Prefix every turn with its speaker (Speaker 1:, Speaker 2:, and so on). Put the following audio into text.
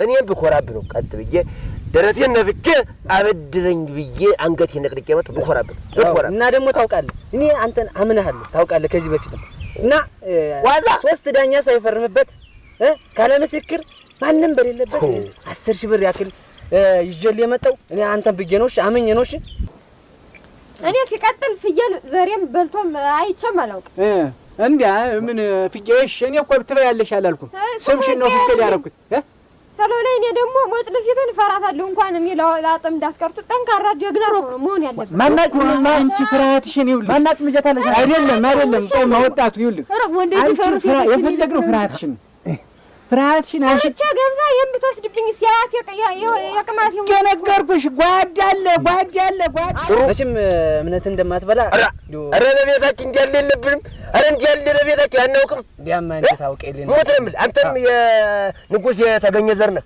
Speaker 1: እኔም ብኮራብህ ነው ቀጥ ብዬ ደረቴን ነፍቼ አበድረኝ ብዬ አንገቴን ነቅልቄ መጣሁ ብኮራብህ
Speaker 2: እና ደግሞ ታውቃለህ እኔ አንተን አምነሃለሁ ታውቃለህ ከዚህ በፊት እና
Speaker 1: ዋዛ
Speaker 2: 3 ዳኛ ሳይፈርምበት ካለ ምስክር ማንንም በሌለበት 10 ሺህ ብር ያክል ይጀል የመጣው እኔ አንተን ብዬ ነው አመኘ ነው እሺ
Speaker 3: እኔ ሲቀጥል ፍየል ዘሬም በልቶም አይቼም አላውቅም
Speaker 4: እንዴ ምን ፍየሽ እኔ እኮ ብትበያለሽ አላልኩም ስምሽን ነው ፍየል ያረኩት
Speaker 3: ሰሎላይ እኔ ደግሞ ሞጭ ልፊትን ፈራታለሁ እንኳን እኔ ላጥም እንዳትቀርቱ ጠንካራ ጀግና ሰው ነው መሆን ያለበት
Speaker 4: ማናት አንቺ ፍራትሽን ይውል ማናት ምጀታለሽ አይደለም ቆይ ማወጣቱ ይውል አንቺ የፈለግነው ፍራትሽን አንቺ
Speaker 3: ገብዛ የምትወስድብኝ ሲያት የቅማት
Speaker 4: የነገርኩሽ ጓዳለ
Speaker 2: መቼም እምነት እንደማትበላ
Speaker 1: አረ በቤታችን እንዲያለ የለብንም አረ እንዲያለ በቤታችን አናውቅም
Speaker 2: ዲያማ እንዴት አውቀልኝ
Speaker 1: ሞትም አንተም የንጉስ የተገኘ ዘር ነህ